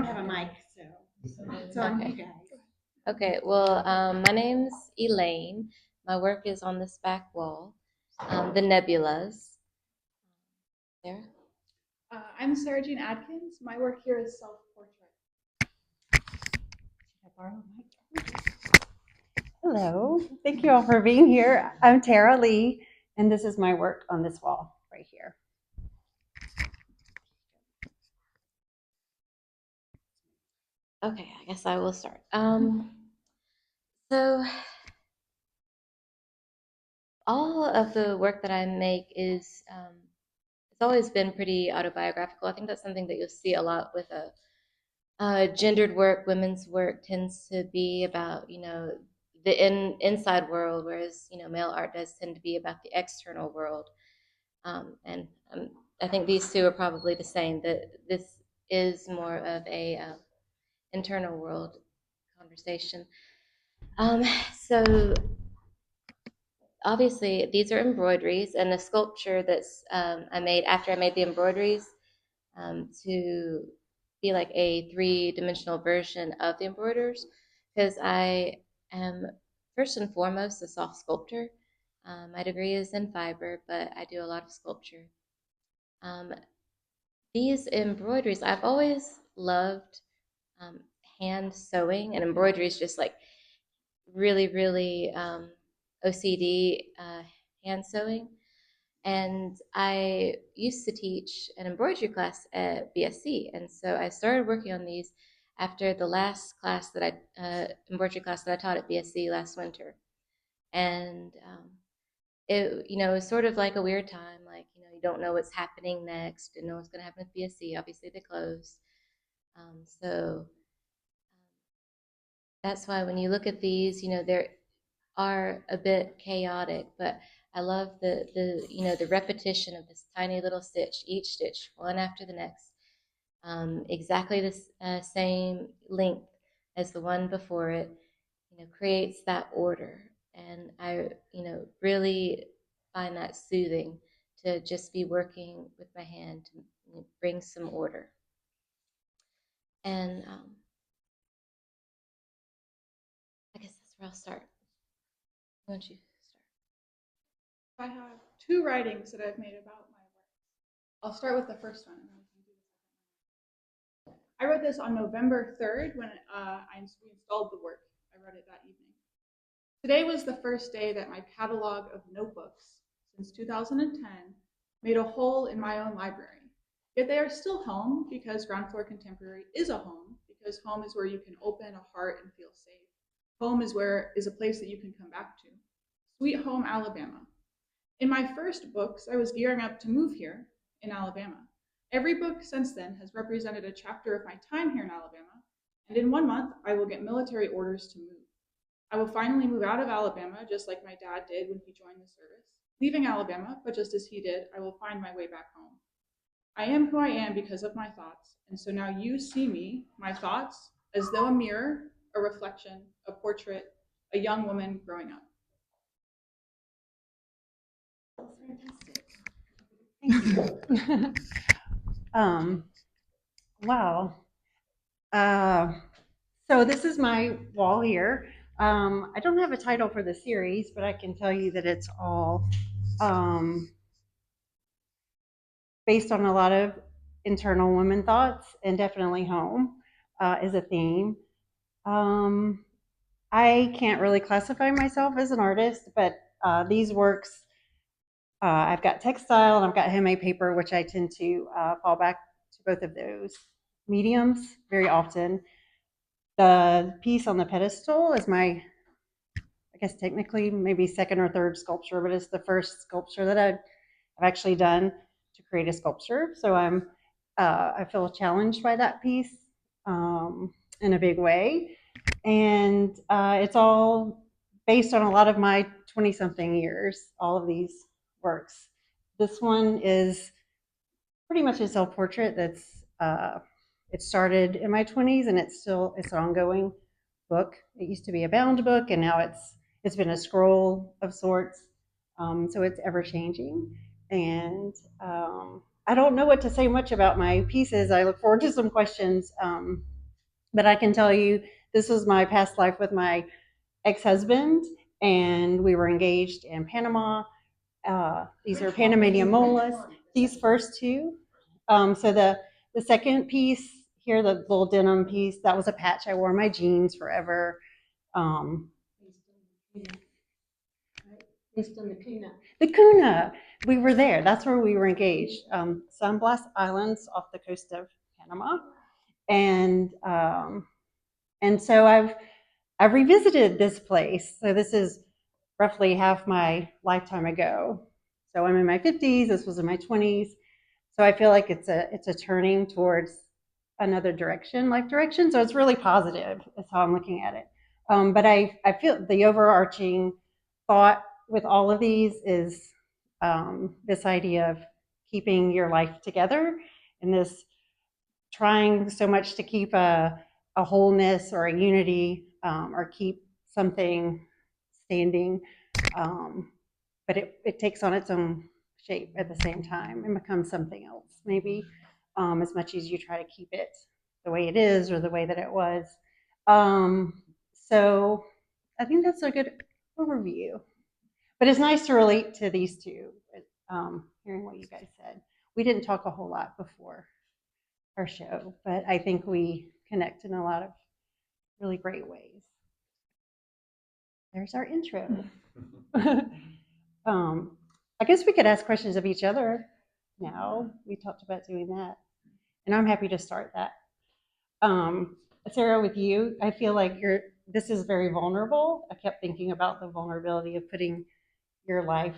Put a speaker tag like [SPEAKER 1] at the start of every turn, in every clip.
[SPEAKER 1] don't have a mic, so it's on you guys.
[SPEAKER 2] Okay, well, my name's Elaine. My work is on this back wall, the nebulas. There.
[SPEAKER 3] I'm Jeanne Adkins. My work here is self-portrait.
[SPEAKER 1] Hello, thank you all for being here. I'm Tara Lee, and this is my work on this wall right here.
[SPEAKER 2] Okay, I guess I will start. So all of the work that I make is it's always been pretty autobiographical. I think that's something that you'll see a lot with gendered work. Women's work tends to be about the inside world, whereas male art does tend to be about the external world. And I think these two are probably the same. That this is more of a internal world conversation. So obviously these are embroideries, and the sculpture that's I made after I made the embroideries to be like a three-dimensional version of the embroiders, because I am first and foremost a soft sculptor. My degree is in fiber, but I do a lot of sculpture. These embroideries, I've always loved hand sewing, and embroidery is just like really, really OCD hand sewing. And I used to teach an embroidery class at BSc, and so I started working on these after the last class that embroidery class that I taught at BSc last winter. And it was sort of like a weird time, like you don't know what's happening next, and know what's going to happen with BSc. Obviously, they closed, so that's why when you look at these, they are a bit chaotic, but I love the repetition of this tiny little stitch, each stitch one after the next, exactly the same length as the one before it, creates that order, and I really find that soothing to just be working with my hand to bring some order. And I guess that's where I'll start. Why don't you start?
[SPEAKER 3] I have two writings that I've made about my work. I'll start with the first one, and then we can do the second one. I wrote this on November 3rd when I installed the work. I wrote it that evening. Today was the first day that my catalog of notebooks since 2010 made a hole in my own library. Yet they are still home, because Ground Floor Contemporary is a home, because home is where you can open a heart and feel safe. Home is a place that you can come back to. Sweet Home, Alabama. In my first books, I was gearing up to move here in Alabama. Every book since then has represented a chapter of my time here in Alabama, and in 1 month, I will get military orders to move. I will finally move out of Alabama, just like my dad did when he joined the service. Leaving Alabama, but just as he did, I will find my way back home. I am who I am because of my thoughts, and so now you see me, my thoughts, as though a mirror, a reflection, a portrait, a young woman growing up.
[SPEAKER 1] Fantastic. Thank you. Wow. So this is my wall here. I don't have a title for the series, but I can tell you that it's all based on a lot of internal women thoughts, and definitely home is a theme. I can't really classify myself as an artist, but these works, I've got textile and I've got handmade paper, which I tend to fall back to both of those mediums very often. The piece on the pedestal is my, I guess technically maybe second or third sculpture, but it's the first sculpture that I've actually done to create a sculpture. So I feel challenged by that piece in a big way. And it's all based on a lot of my 20-something years, all of these works. This one is pretty much a self-portrait that's it started in my 20s, and it's an ongoing book. It used to be a bound book, and now it's been a scroll of sorts. So it's ever changing, and I don't know what to say much about my pieces. I look forward to some questions But I can tell you, this was my past life with my ex-husband, and we were engaged in Panama. These are Panamanian molas. These first two. So the second piece here, the little denim piece, that was a patch I wore on my jeans forever. Um,
[SPEAKER 4] Based on the Kinnard.
[SPEAKER 1] the Kuna, we were there. That's where we were engaged. San Blas Islands off the coast of Panama, and so I've revisited this place. So this is roughly half my lifetime ago. So I'm in my 50s. This was in my 20s. So I feel like it's a turning towards another direction, life direction. So it's really positive. Is how I'm looking at it. But I feel the overarching thought with all of these is this idea of keeping your life together and this trying so much to keep a wholeness or a unity or keep something standing. Um, but it takes on its own shape at the same time and becomes something else, maybe, as much as you try to keep it the way it is or the way that it was. So I think that's a good overview. But it's nice to relate to these two, hearing what you guys said. We didn't talk a whole lot before our show, but I think we connect in a lot of really great ways. There's our intro. I guess we could ask questions of each other now. We talked about doing that, and I'm happy to start that. Sarah, with you, I feel like this is very vulnerable. I kept thinking about the vulnerability of putting your life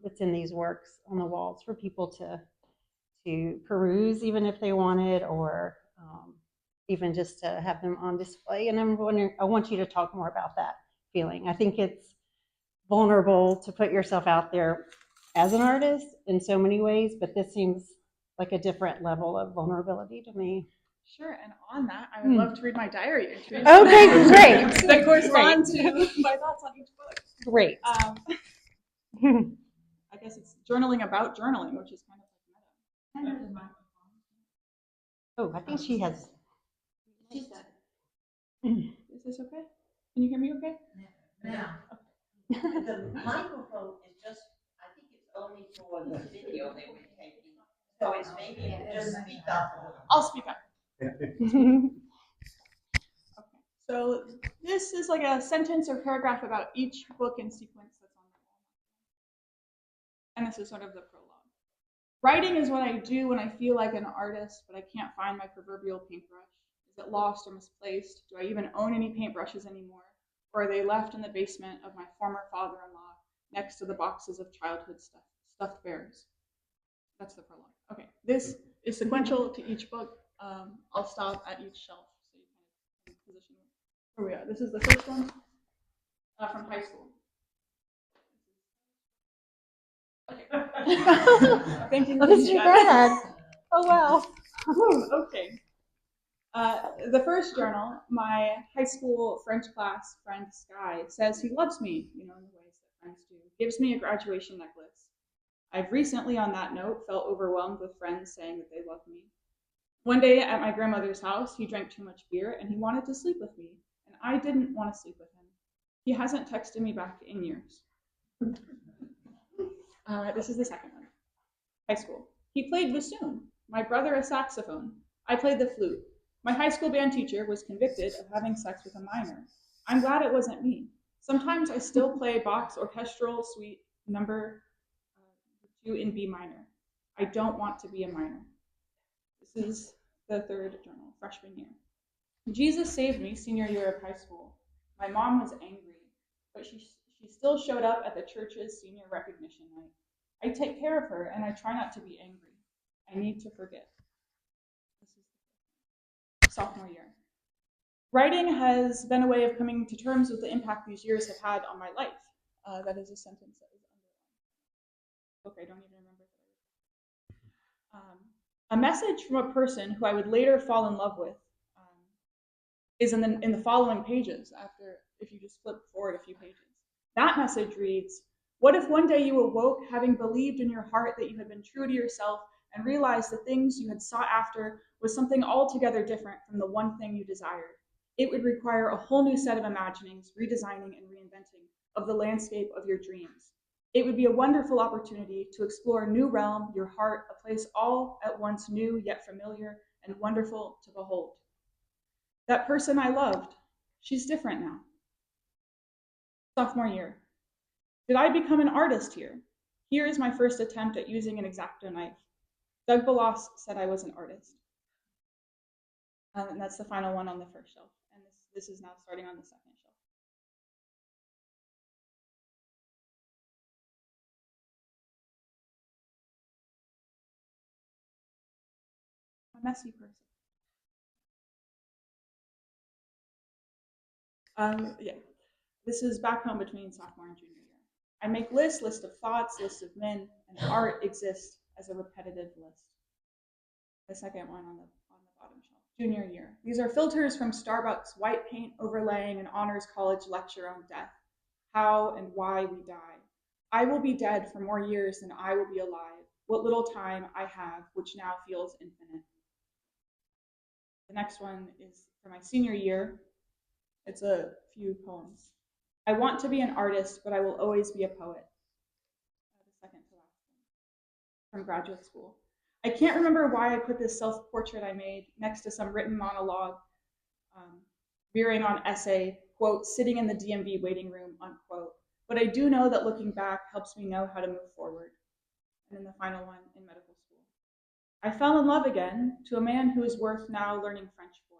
[SPEAKER 1] that's in these works on the walls for people to peruse, even if they wanted, or even just to have them on display. And I'm wondering, I want you to talk more about that feeling. I think it's vulnerable to put yourself out there as an artist in so many ways, but this seems like a different level of vulnerability to me.
[SPEAKER 3] Sure, and on that, I would love to read my diary entries.
[SPEAKER 1] Okay, great.
[SPEAKER 3] That correspond to my thoughts on each book.
[SPEAKER 1] Great.
[SPEAKER 3] I guess it's journaling about journaling, which is kind of like
[SPEAKER 1] Oh, I think she has.
[SPEAKER 3] Is this okay? Can you hear me okay?
[SPEAKER 4] Now, the microphone is just, I think it's only for the video they were taking. So it's maybe just speak up.
[SPEAKER 3] I'll speak up. Okay. So this is like a sentence or paragraph about each book in sequence that's on the wall. And this is sort of the prologue. Writing is what I do when I feel like an artist, but I can't find my proverbial paintbrush. Is it lost or misplaced? Do I even own any paintbrushes anymore? Or are they left in the basement of my former father-in-law next to the boxes of childhood stuffed bears? That's the prologue. Okay, this is sequential to each book. I'll stop at each shelf so you can position where we are. This is the first one from high school. Okay. Thank you.
[SPEAKER 1] Oh, this is your grad. Oh, wow.
[SPEAKER 3] Okay. The first journal, my high school French class friend Sky says he loves me, in the ways that friends do. Gives me a graduation necklace. I've recently, on that note, felt overwhelmed with friends saying that they love me. One day at my grandmother's house, he drank too much beer and he wanted to sleep with me, and I didn't want to sleep with him. He hasn't texted me back in years. This is the second one. High school. He played bassoon. My brother a saxophone. I played the flute. My high school band teacher was convicted of having sex with a minor. I'm glad it wasn't me. Sometimes I still play Bach's orchestral suite number 2 in B minor. I don't want to be a minor. This is the third journal, freshman year. Jesus saved me senior year of high school. My mom was angry, but she still showed up at the church's senior recognition night. I take care of her and I try not to be angry. I need to forget. This is sophomore year. Writing has been a way of coming to terms with the impact these years have had on my life. That is a sentence that is underlined. Okay, I don't even remember that. A message from a person who I would later fall in love with is in the following pages. If you just flip forward a few pages, that message reads: "What if one day you awoke having believed in your heart that you had been true to yourself and realize the things you had sought after was something altogether different from the one thing you desired. It would require a whole new set of imaginings, redesigning, and reinventing of the landscape of your dreams. It would be a wonderful opportunity to explore a new realm, your heart, a place all at once new yet familiar and wonderful to behold. That person I loved, she's different now. Sophomore year. Did I become an artist here? Here is my first attempt at using an X-Acto knife. Doug Balas said I was an artist. And that's the final one on the first shelf. And this is now starting on the second shelf. A messy person. Yeah, this is back home between sophomore and junior year. I make lists of thoughts, lists of men, and art exists as a repetitive list. The second one on the bottom shelf. Junior year. These are filters from Starbucks white paint overlaying an honors college lecture on death. How and why we die. I will be dead for more years than I will be alive. What little time I have, which now feels infinite. The next one is for my senior year. It's a few poems. I want to be an artist, but I will always be a poet. The second to last one from graduate school. I can't remember why I put this self-portrait I made next to some written monologue, veering on essay, quote, sitting in the DMV waiting room, unquote. But I do know that looking back helps me know how to move forward. And then the final one in medical school. I fell in love again to a man who is worth now learning French for,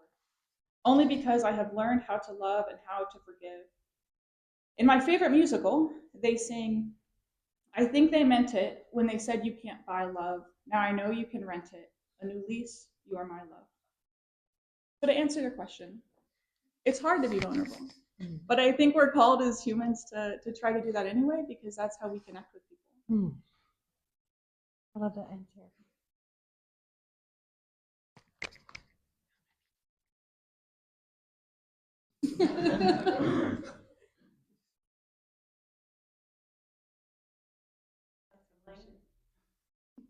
[SPEAKER 3] only because I have learned how to love and how to forgive. In my favorite musical, they sing, I think they meant it when they said you can't buy love. Now I know you can rent it. A new lease, you are my love. So to answer your question, it's hard to be vulnerable. But I think we're called as humans to try to do that anyway, because that's how we connect with people.
[SPEAKER 1] I love that answer.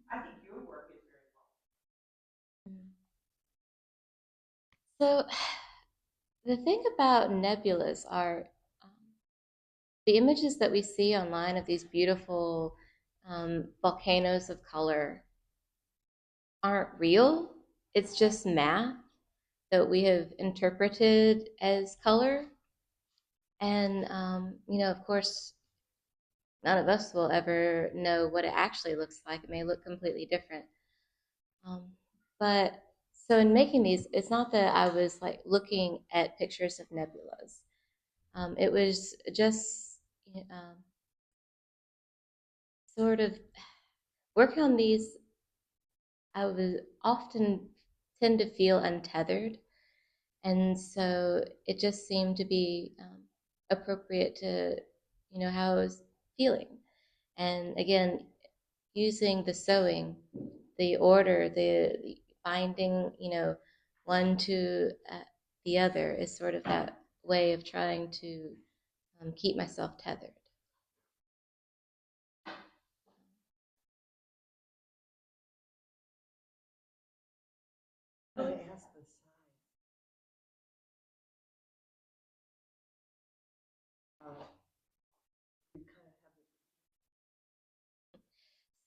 [SPEAKER 4] I think your work is very well.
[SPEAKER 2] So the thing about nebulas are the images that we see online of these beautiful volcanoes of color aren't real. It's just math that we have interpreted as color. And, of course, none of us will ever know what it actually looks like. It may look completely different. But so in making these, it's not that I was like looking at pictures of nebulas. It was just sort of working on these. I would often tend to feel untethered, and so it just seemed to be appropriate to, how I was feeling. And again, using the sewing, the order, the binding, one to the other is sort of that way of trying to keep myself tethered.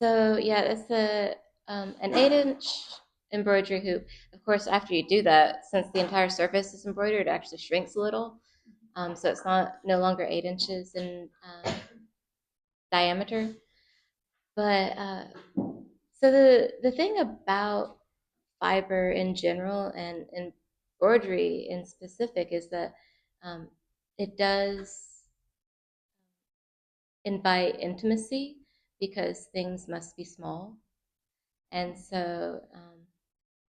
[SPEAKER 2] So yeah, it's an 8-inch embroidery hoop. Of course, after you do that, since the entire surface is embroidered, it actually shrinks a little. So it's no longer 8 inches in diameter. But so the thing about fiber in general and embroidery in specific is that it does invite intimacy because things must be small. And so,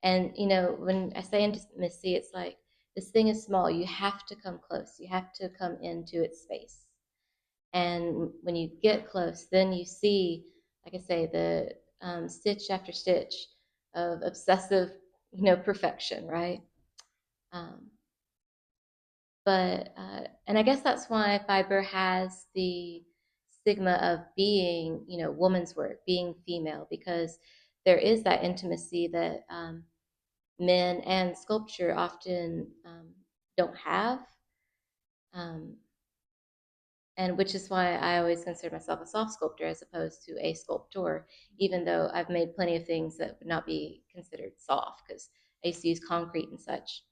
[SPEAKER 2] and when I say intimacy, it's like this thing is small. You have to come close. You have to come into its space. And when you get close, then you see, like I say, the stitch after stitch of obsessive, perfection, right? And I guess that's why fiber has the stigma of being, woman's work, being female, because there is that intimacy that men and sculpture often don't have. And which is why I always consider myself a soft sculptor as opposed to a sculptor, even though I've made plenty of things that would not be considered soft because I used to use concrete and such.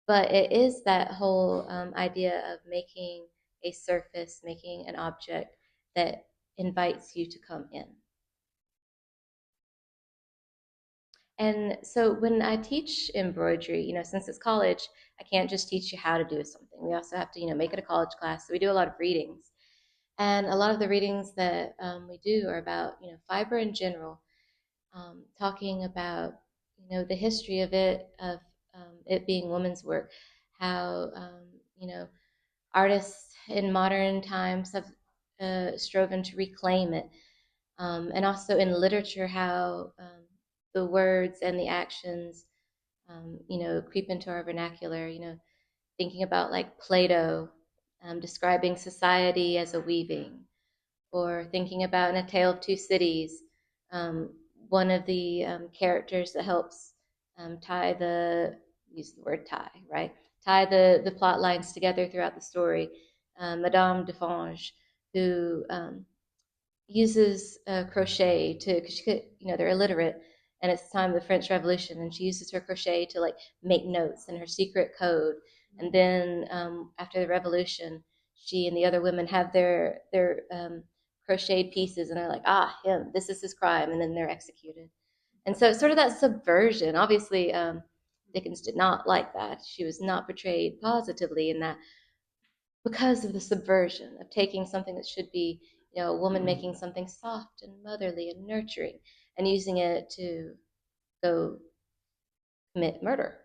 [SPEAKER 2] But it is that whole idea of making a surface, making an object that invites you to come in. And so when I teach embroidery, since it's college, I can't just teach you how to do something. We also have to, make it a college class. So we do a lot of readings. And a lot of the readings that we do are about, fiber in general, talking about, the history of it being women's work, how, artists in modern times have striven to reclaim it. And also in literature, how the words and the actions, creep into our vernacular, thinking about like Plato describing society as a weaving, or thinking about in A Tale of Two Cities, one of the characters that helps use the word tie, right? Tie the plot lines together throughout the story. Madame Defange, who uses crochet because she could, they're illiterate, and it's the time of the French Revolution, and she uses her crochet to like make notes in her secret code. And then after the revolution, she and the other women have their crocheted pieces, and they're like, him, this is his crime, and then they're executed. And so it's sort of that subversion. Obviously, Dickens did not like that. She was not portrayed positively in that, because of the subversion of taking something that should be, a woman making something soft and motherly and nurturing, and using it to go commit murder.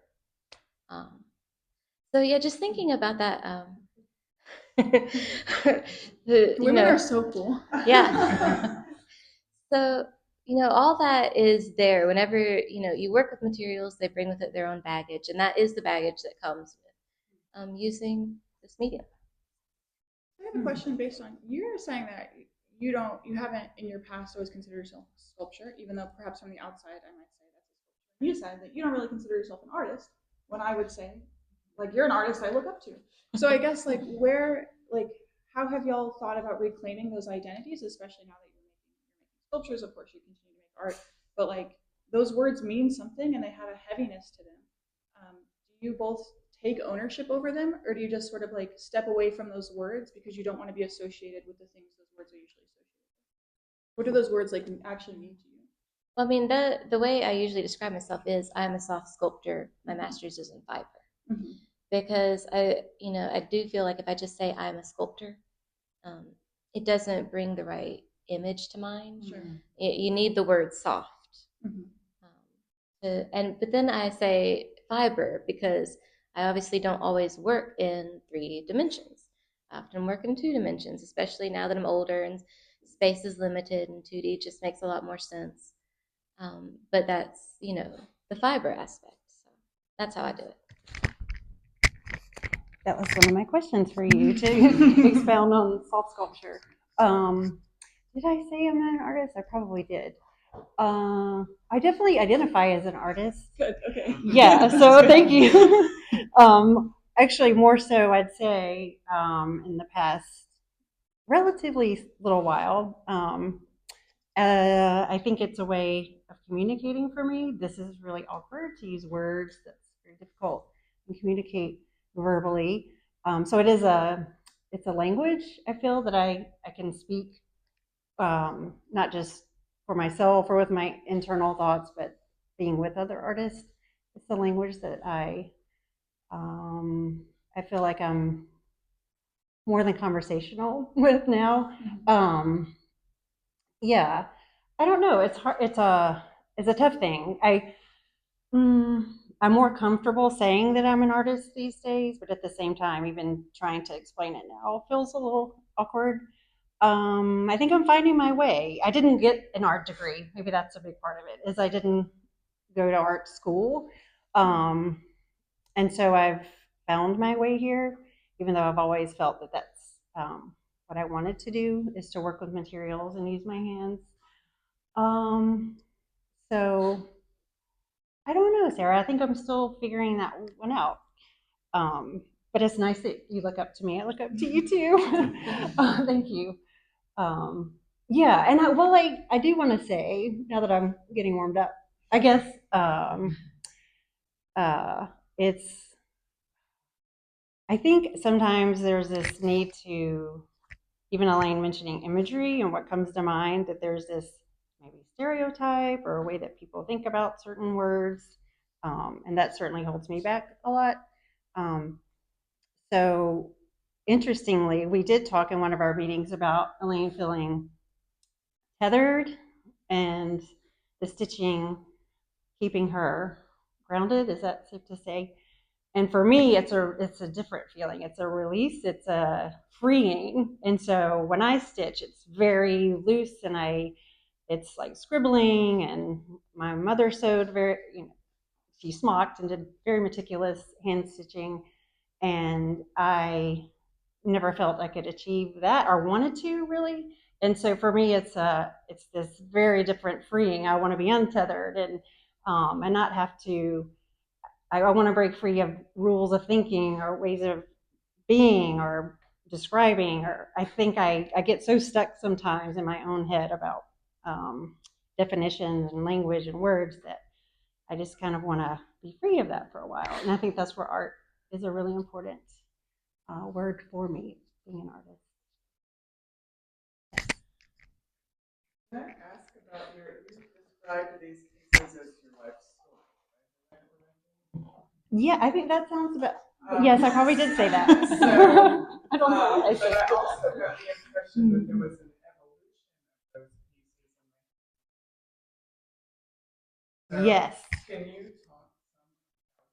[SPEAKER 2] So yeah, just thinking about that.
[SPEAKER 3] Women are so cool.
[SPEAKER 2] Yeah. So, all that is there whenever, you work with materials, they bring with it their own baggage. And that is the baggage that comes with using this medium.
[SPEAKER 3] I have a question based on you're saying that you haven't in your past always considered yourself a sculpture, even though perhaps from the outside I might say that's a sculpture. You said that you don't really consider yourself an artist, when I would say, like, you're an artist I look up to. So I guess how have y'all thought about reclaiming those identities, especially now that you're making sculptures? Of course, you continue to make art, but like those words mean something and they have a heaviness to them. Do you both take ownership over them, or do you just sort of like step away from those words because you don't want to be associated with the things those words are usually associated with? What do those words like actually mean to you?
[SPEAKER 2] Well, I mean, the way I usually describe myself is I'm a soft sculptor. My master's is in fiber. Mm-hmm. Because I do feel like if I just say I'm a sculptor, it doesn't bring the right image to mind. Sure. You need the word soft. Mm-hmm. But then I say fiber because I obviously don't always work in 3 dimensions. I often work in 2 dimensions, especially now that I'm older and space is limited, and 2D just makes a lot more sense. But that's, the fiber aspect. So that's how I do it.
[SPEAKER 1] That was one of my questions for you to expound on soft sculpture. Did I say I'm not an artist? I probably did. I definitely identify as an artist.
[SPEAKER 3] Good. Okay.
[SPEAKER 1] Yeah. So thank you. Actually, more so, I'd say in the past relatively little while. I think it's a way of communicating for me. This is really awkward to use words. That's very difficult to communicate verbally. So it's a language, I feel, that I can speak, not just for myself or with my internal thoughts, but being with other artists. It's the language that I feel like I'm more than conversational with now. Yeah, I don't know. It's hard. It's a tough thing. I'm more comfortable saying that I'm an artist these days, but at the same time, even trying to explain it now feels a little awkward. I think I'm finding my way. I didn't get an art degree. Maybe that's a big part of it, is I didn't go to art school. And so I've found my way here, even though I've always felt that that's what I wanted to do, is to work with materials and use my hands. So I don't know, Sarah. I think I'm still figuring that one out. But it's nice that you look up to me. I look up to you too. Thank you. Um, yeah, and I do want to say now that I'm getting warmed up, I guess uh, it's. I think sometimes there's this need to, even Elaine mentioning imagery and what comes to mind, that there's this maybe stereotype or a way that people think about certain words, and that certainly holds me back a lot. Um, so interestingly, we did talk in one of our meetings about Elaine feeling tethered and the stitching keeping her grounded. Is that safe to say? And for me, it's a different feeling. It's a release. It's a freeing. And so when I stitch, it's very loose, and it's like scribbling. And my mother sewed very, she smocked and did very meticulous hand stitching, and I never felt I could achieve that or wanted to really. And so for me, it's this very different freeing. I want to be untethered and not have to. I want to break free of rules of thinking or ways of being or describing. Or I think I get so stuck sometimes in my own head about definitions and language and words that I just kind of want to be free of that for a while. And I think that's where art is a really important word for me, being an artist.
[SPEAKER 5] Can I ask about you described these pieces as your life story?
[SPEAKER 1] Yeah, I think that sounds about. Yes, I probably did say that.
[SPEAKER 5] So,
[SPEAKER 1] I don't know what I
[SPEAKER 5] but
[SPEAKER 1] said.
[SPEAKER 5] I also got the impression that there was an evolution of those pieces. So
[SPEAKER 1] Yes,
[SPEAKER 5] can you talk some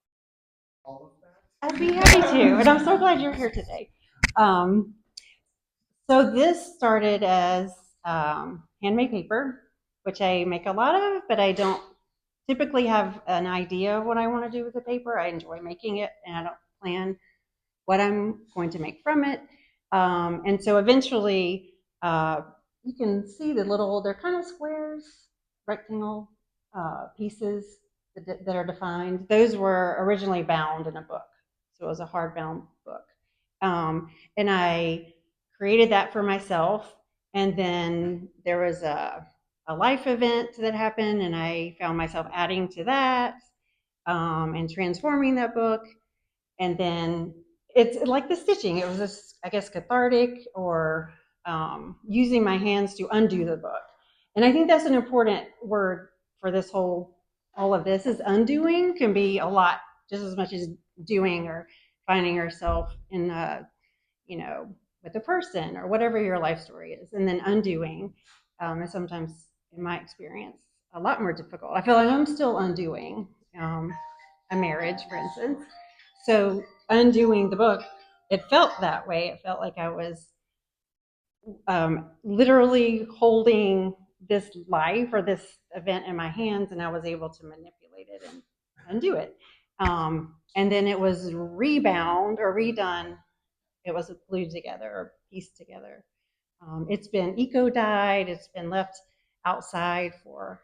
[SPEAKER 5] all of that?
[SPEAKER 1] I'd be happy to, and I'm so glad you're here today. Um, so this started as handmade paper, which I make a lot of, but I don't typically have an idea of what I want to do with the paper. I enjoy making it, and I don't plan what I'm going to make from it. And so eventually, you can see they're kind of squares, rectangle pieces that are defined. Those were originally bound in a book. So it was a hardbound book. And I created that for myself. And then there was a life event that happened, and I found myself adding to that and transforming that book. And then it's like the stitching. It was this, I guess, cathartic or using my hands to undo the book. And I think that's an important word for all of this is undoing can be a lot, just as much as doing or finding yourself in with a person or whatever your life story is. And then undoing is sometimes, in my experience, a lot more difficult. I feel like I'm still undoing a marriage, for instance. So undoing the book, it felt that way. It felt like I was literally holding this life or this event in my hands, and I was able to manipulate it and undo it. And then it was rebound or redone. It was glued together or pieced together. It's been eco-dyed. It's been left outside for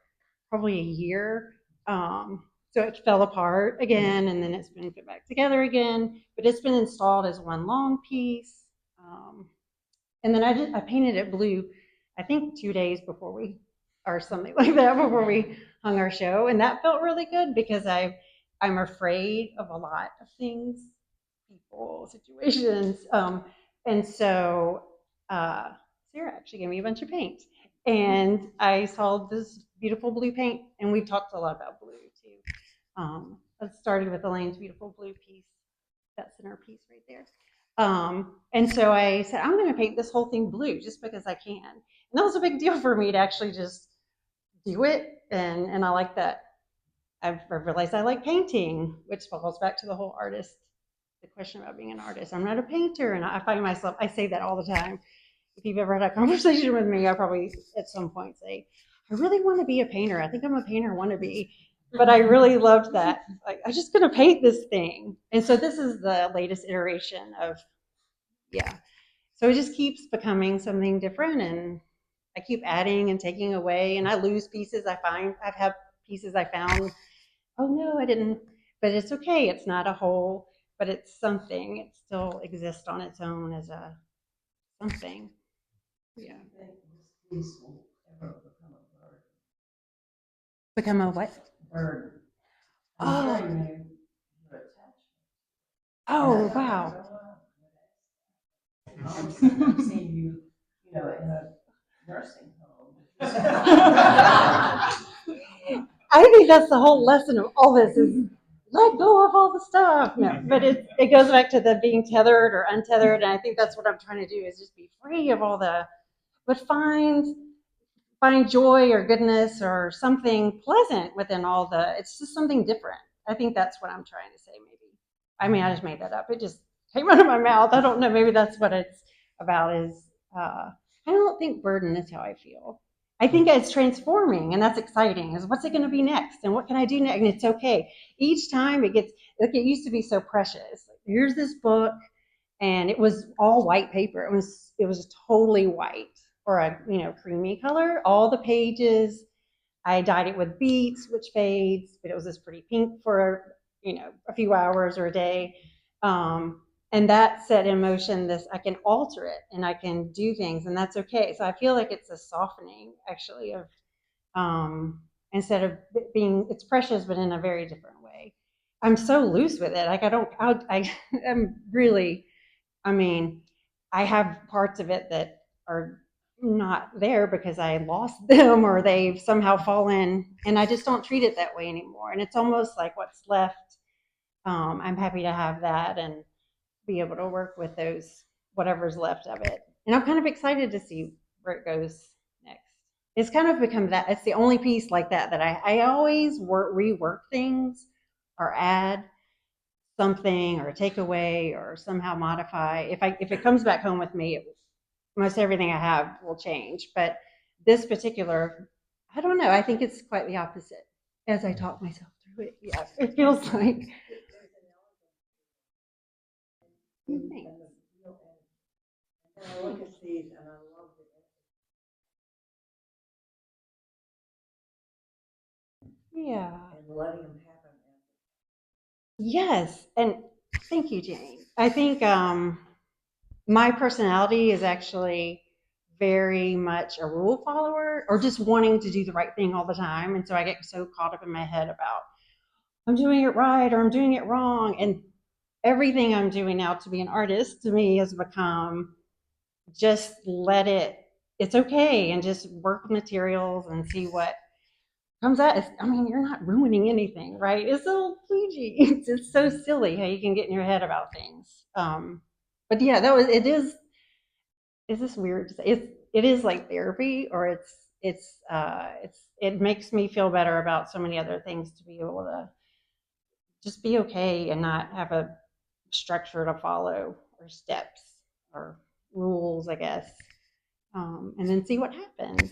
[SPEAKER 1] probably a year. So it fell apart again, and then it's been put back together again. But it's been installed as one long piece. And then I painted it blue, I think 2 days before or something like that, before we hung our show. And that felt really good because I'm afraid of a lot of things, people, situations. And so Sarah actually gave me a bunch of paint. And I saw this beautiful blue paint, and we've talked a lot about blue too. I started with Elaine's beautiful blue piece, that center piece right there. And so I said, I'm going to paint this whole thing blue just because I can. And that was a big deal for me to actually just do it. And I like that. I've realized I like painting, which falls back to the whole artist, the question about being an artist. I'm not a painter, and I find myself, I say that all the time. If you've ever had a conversation with me, I probably at some point say, I really want to be a painter. I think I'm a painter wannabe. But I really loved that. Like, I'm just going to paint this thing. And so this is the latest iteration of, yeah. So it just keeps becoming something different, and I keep adding and taking away, and I lose pieces. I find I've had pieces I found. Oh no, I didn't. But it's okay. It's not a whole, but it's something. It still exists on its own as a something. Yeah.
[SPEAKER 4] I think this piece will ever become a bird.
[SPEAKER 1] Become a what?
[SPEAKER 4] Bird.
[SPEAKER 1] Oh.
[SPEAKER 4] I'm hearing your attachment.
[SPEAKER 1] Oh wow.
[SPEAKER 4] I've seen you, in a nursing home.
[SPEAKER 1] I think that's the whole lesson of all this is let go of all the stuff. No, but it goes back to the being tethered or untethered, and I think that's what I'm trying to do is just be free of all the, but find joy or goodness or something pleasant within all the. It's just something different. I think that's what I'm trying to say. Maybe. I mean, I just made that up. It just came out of my mouth. I don't know. Maybe that's what it's about. Is I don't think burden is how I feel. I think it's transforming, and that's exciting. Is what's it going to be next, and what can I do next? And it's okay. Each time it gets like it used to be so precious. Like, here's this book, and it was all white paper. It was totally white or a creamy color. All the pages. I dyed it with beets, which fades, but it was this pretty pink for a few hours or a day. And that set in motion this. I can alter it and I can do things, and that's okay. So I feel like it's a softening actually of instead of being it's precious, but in a very different way. I'm so loose with it. Like I don't. I'm really. I mean, I have parts of it that are not there because I lost them or they've somehow fallen, and I just don't treat it that way anymore. And it's almost like what's left. I'm happy to have that and be able to work with those whatever's left of it. And I'm kind of excited to see where it goes next. It's kind of become that. It's the only piece like that I always rework things or add something or take away or somehow modify. If it comes back home with me, most everything I have will change. But this particular, I don't know. I think it's quite the opposite. As I talk myself through it, yeah, it feels like. Thanks.
[SPEAKER 4] And I look at these and I love the
[SPEAKER 1] Yeah.
[SPEAKER 4] and letting them happen.
[SPEAKER 1] Yes, and thank you, Jane. I think my personality is actually very much a rule follower or just wanting to do the right thing all the time. And so I get so caught up in my head about I'm doing it right or I'm doing it wrong. And everything I'm doing now to be an artist to me has become just let it, it's okay, and just work materials and see what comes out. I mean, you're not ruining anything, right? It's so kludgy. It's so silly how you can get in your head about things. But yeah, it is. Is this weird to say? It is like therapy, or it makes me feel better about so many other things to be able to just be okay and not have a structure to follow or steps or rules, I guess, and then see what happens.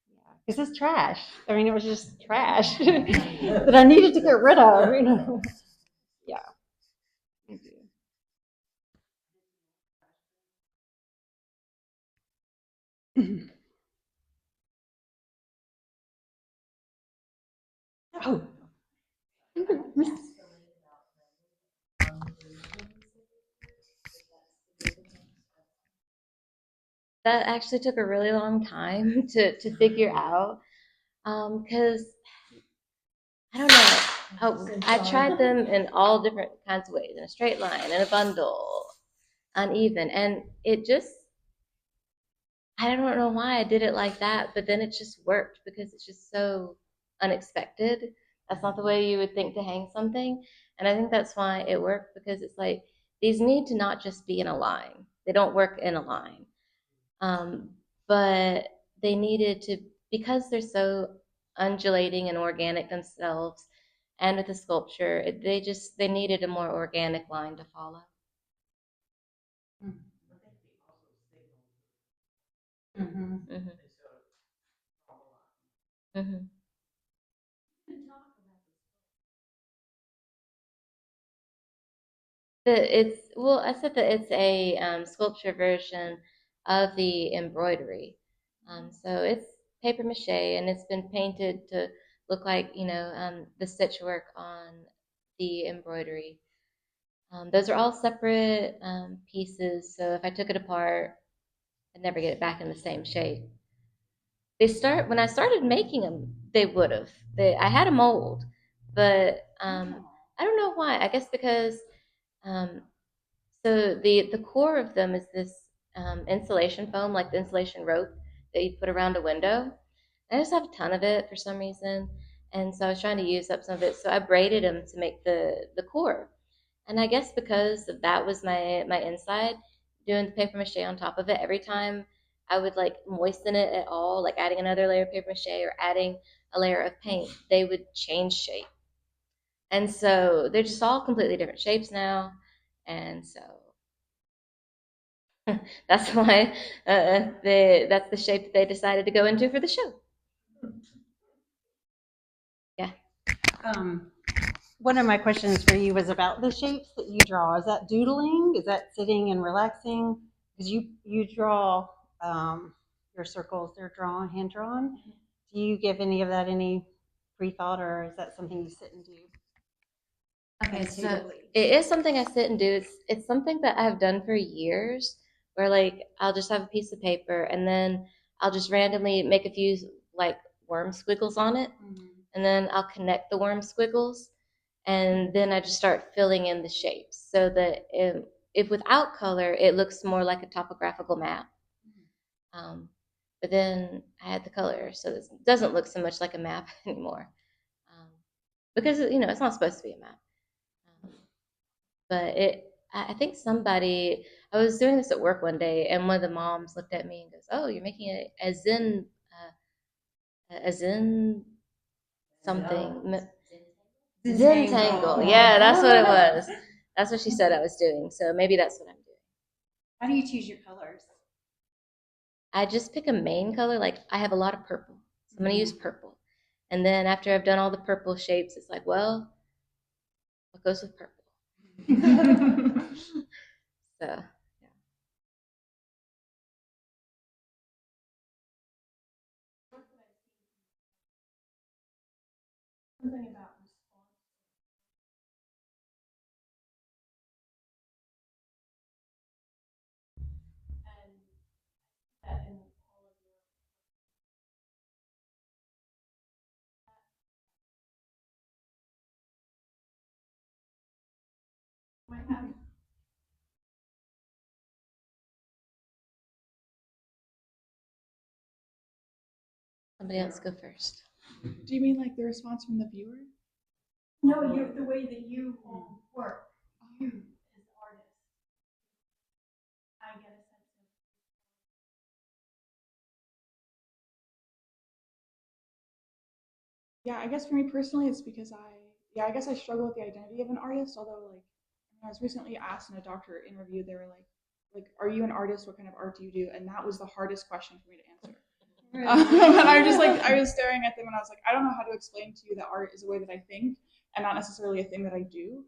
[SPEAKER 1] Yeah, because it's trash. I mean, it was just trash that I needed to get rid of. Yeah. Oh.
[SPEAKER 2] That actually took a really long time to figure out because I don't know. I tried them in all different kinds of ways, in a straight line, in a bundle, uneven, and it just I don't know why I did it like that, but then it just worked because it's just so unexpected. That's not the way you would think to hang something. And I think that's why it worked because it's like these need to not just be in a line. They don't work in a line. Um, but they needed to, because they're so undulating and organic themselves, and with the sculpture, they needed a more organic line to follow.
[SPEAKER 1] Mm-hmm.
[SPEAKER 2] Hmm. Hmm. I said that it's a sculpture version of the embroidery. So it's paper mache and it's been painted to look like, the stitch work on the embroidery. Those are all separate pieces, so if I took it apart, I'd never get it back in the same shape. When I started making them, they would have. I had a mold, but I don't know why. I guess because um, so the core of them is this insulation foam, like the insulation rope that you put around a window. I just have a ton of it for some reason, and so I was trying to use up some of it. So I braided them to make the core, and I guess because that was my inside, doing the paper mache on top of it every time I would like moisten it at all, like adding another layer of paper mache or adding a layer of paint, they would change shape. And so they're just all completely different shapes now. And so that's why that's the shape that they decided to go into for the show. Yeah.
[SPEAKER 1] One of my questions for you was about the shapes that you draw. Is that doodling? Is that sitting and relaxing? Because you draw your circles, they're drawn, hand drawn. Do you give any of that any pre-thought, or is that something you sit and do?
[SPEAKER 2] Okay, so
[SPEAKER 1] Meditatively?
[SPEAKER 2] it is something I sit and do. It's something that I've done for years, where like I'll just have a piece of paper and then I'll just randomly make a few like worm squiggles on it, and then I'll connect the worm squiggles, and then I just start filling in the shapes so that if without color, it looks more like a topographical map. Um, but then I add the color, so it doesn't look so much like a map anymore, because it's not supposed to be a map. But I think I was doing this at work one day, and one of the moms looked at me and goes, "Oh, you're making a Zen something, Zentangle." Yeah, that's what it was. That's what she said I was doing. So maybe that's what I'm doing.
[SPEAKER 1] How do you choose your colors?
[SPEAKER 2] I just pick a main color. Like I have a lot of purple, so I'm gonna use purple. And then after I've done all the purple shapes, it's like, well, what goes with purple? So yeah.
[SPEAKER 3] Something about response. And that in all of your might have.
[SPEAKER 2] Somebody else go first.
[SPEAKER 3] Do you mean like the response from the viewer?
[SPEAKER 4] No, the way that you work, you as an artist, I get a sense of.
[SPEAKER 3] Yeah, I guess for me personally, it's because I guess I struggle with the identity of an artist. Although, like, I was recently asked in a doctor interview, they were like, are you an artist? What kind of art do you do? And that was the hardest question for me to answer. And I was just like, I was staring at them, and I was like, I don't know how to explain to you that art is a way that I think, and not necessarily a thing that I do.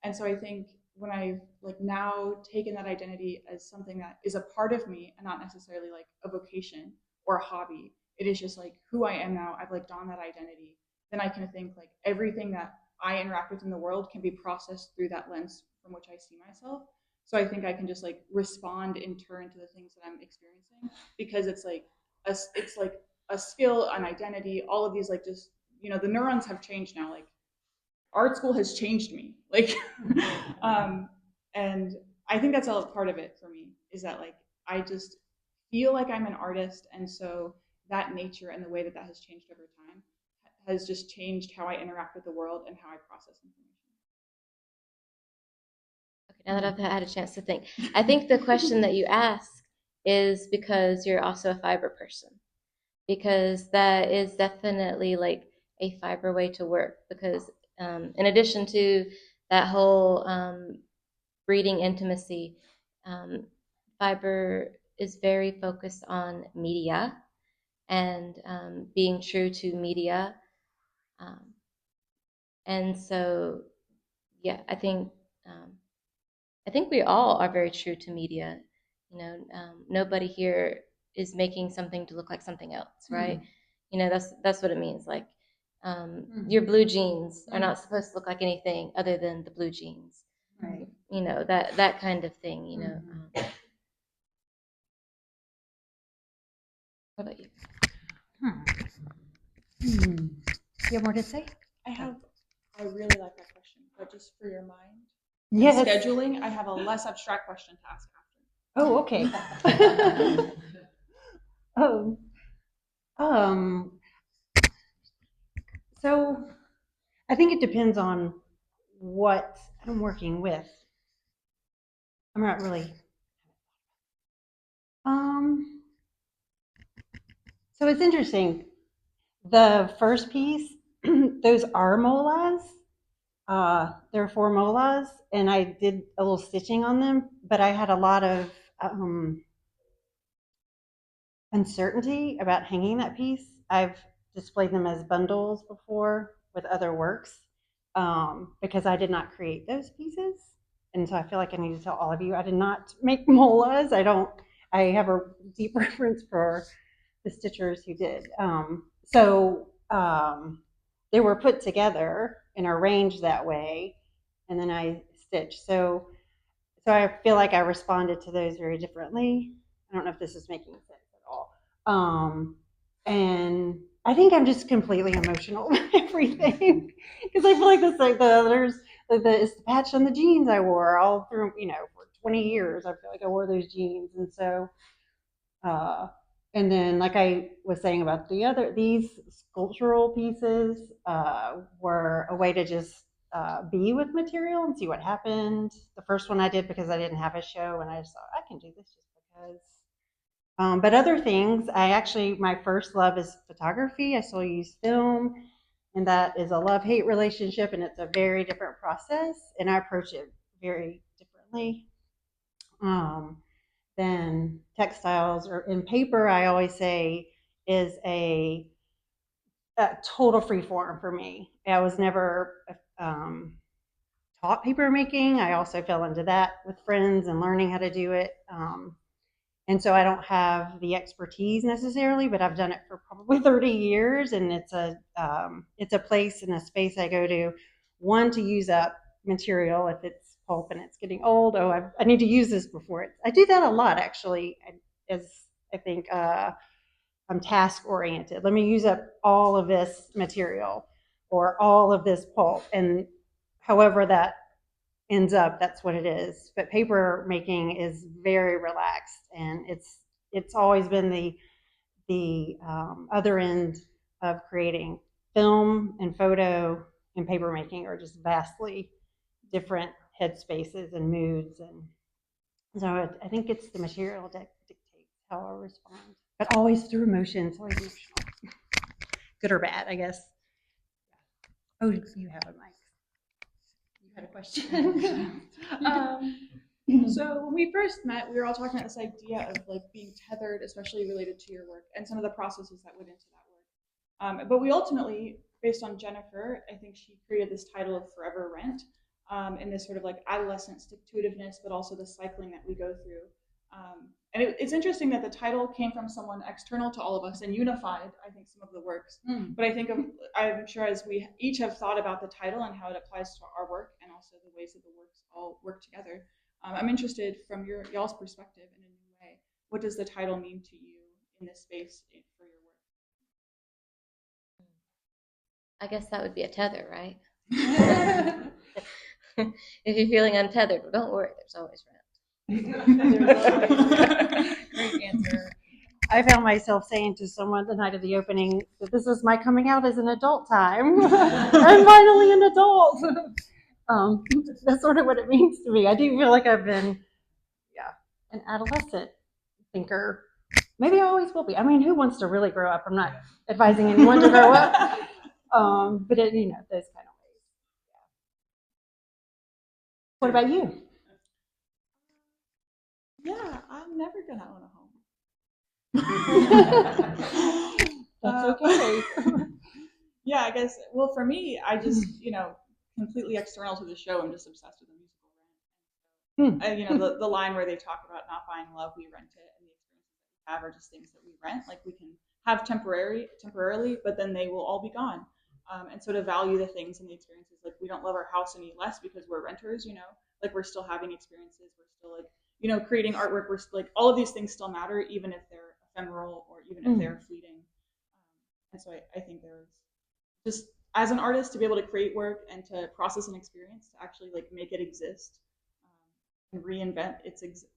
[SPEAKER 3] And so I think when I've like now taken that identity as something that is a part of me and not necessarily like a vocation or a hobby, it is just like who I am now. I've like donned that identity. Then I can think like everything that I interact with in the world can be processed through that lens from which I see myself. So I think I can just like respond in turn to the things that I'm experiencing because it's like a skill, an identity, all of these like just the neurons have changed now. Like art school has changed me. Like, and I think that's all part of it for me is that like I just feel like I'm an artist, and so that nature and the way that that has changed over time has just changed how I interact with the world and how I process information.
[SPEAKER 2] Okay, now that I've had a chance to think, I think the question that you ask is because you're also a fiber person, because that is definitely like a fiber way to work. Because in addition to that whole breeding intimacy, um, fiber is very focused on media and being true to media. Um, and so, yeah, um, I think we all are very true to media. Nobody here is making something to look like something else, right? That's what it means. Like, your blue jeans are not supposed to look like anything other than the blue jeans.
[SPEAKER 1] Right.
[SPEAKER 2] That kind of thing. What about you?
[SPEAKER 1] You have more to say?
[SPEAKER 3] I really like that question, but just for your mind.
[SPEAKER 1] Yes.
[SPEAKER 3] Scheduling, I have a less abstract question to ask after.
[SPEAKER 1] Oh, okay. um, so I think it depends on what I'm working with. I'm not really. So it's interesting. The first piece, those are molas. There are 4 molas, and I did a little stitching on them, but I had a lot of uncertainty about hanging that piece. I've displayed them as bundles before with other works because I did not create those pieces. And so I feel like I need to tell all of you I did not make molas. I have a deep reference for the stitchers who did. They were put together and arranged that way, and then I stitched. So I feel like I responded to those very differently. I don't know if this is making sense at all. And I think I'm just completely emotional about everything because I feel like this, like the others, it's the patch on the jeans I wore all through, for 20 years. I feel like I wore those jeans, and so. And then, like I was saying about these sculptural pieces were a way to just be with material and see what happened. The first one I did because I didn't have a show, and I just thought I can do this just because. But other things, my first love is photography. I still use film, and that is a love-hate relationship, and it's a very different process, and I approach it very differently. Than textiles or in paper, I always say is a total free form for me. I was never taught paper making. I also fell into that with friends and learning how to do it. And so I don't have the expertise necessarily, but I've done it for probably 30 years. And it's a place and a space I go to, one, to use up material if it's pulp and it's getting old. I need to use this before I do that a lot, actually, as I think I'm task oriented. Let me use up all of this material or all of this pulp. And however that ends up, that's what it is. But paper making is very relaxed, and it's always been the other end of creating. Film and photo and paper making are just vastly different headspaces and moods, and so I think it's the material that dictates how I respond, but always through emotions, always emotional, good or bad, I guess. Oh, you have a mic. You had a question.
[SPEAKER 3] So when we first met, we were all talking about this idea of like being tethered, especially related to your work and some of the processes that went into that work. But we ultimately, based on Jennifer, I think she created this title of Forever Rent, and this sort of like adolescent stick-to-itiveness, but also the cycling that we go through. And it's interesting that the title came from someone external to all of us and unified, I think, some of the works. But I'm sure as we each have thought about the title and how it applies to our work and also the ways that the works all work together, I'm interested from y'all's perspective in a new way. What does the title mean to you in this space for your work?
[SPEAKER 2] I guess that would be a tether, right? If you're feeling untethered, well, don't worry, there's always rent.
[SPEAKER 1] Great answer. I found myself saying to someone the night of the opening that this is my coming out as an adult time. I'm finally an adult. That's sort of what it means to me. I do feel like I've been, an adolescent thinker. Maybe I always will be. I mean, who wants to really grow up? I'm not advising anyone to grow up. But those kind of ways. What about you?
[SPEAKER 3] Yeah, I'm never gonna own a home.
[SPEAKER 1] That's okay.
[SPEAKER 3] Yeah, I guess. Well, for me, I just completely external to the show. I'm just obsessed with the musical Rent. The line where they talk about not buying love, we rent it, and the experiences that we have are just things that we rent. Like we can have temporarily, but then they will all be gone. And so to value the things and the experiences, like we don't love our house any less because we're renters, like we're still having experiences, we're still like, creating artwork, we're like all of these things still matter, even if they're ephemeral or even if they're fleeting. And so I think there was just as an artist to be able to create work and to process an experience to actually like make it exist and reinvent its existence,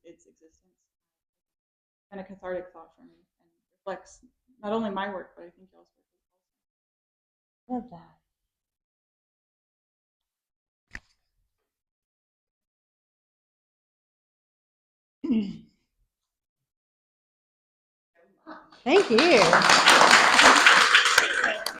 [SPEAKER 3] kind of cathartic thought for me and reflects not only my work but I think y'all's work.
[SPEAKER 1] Love that. Thank you.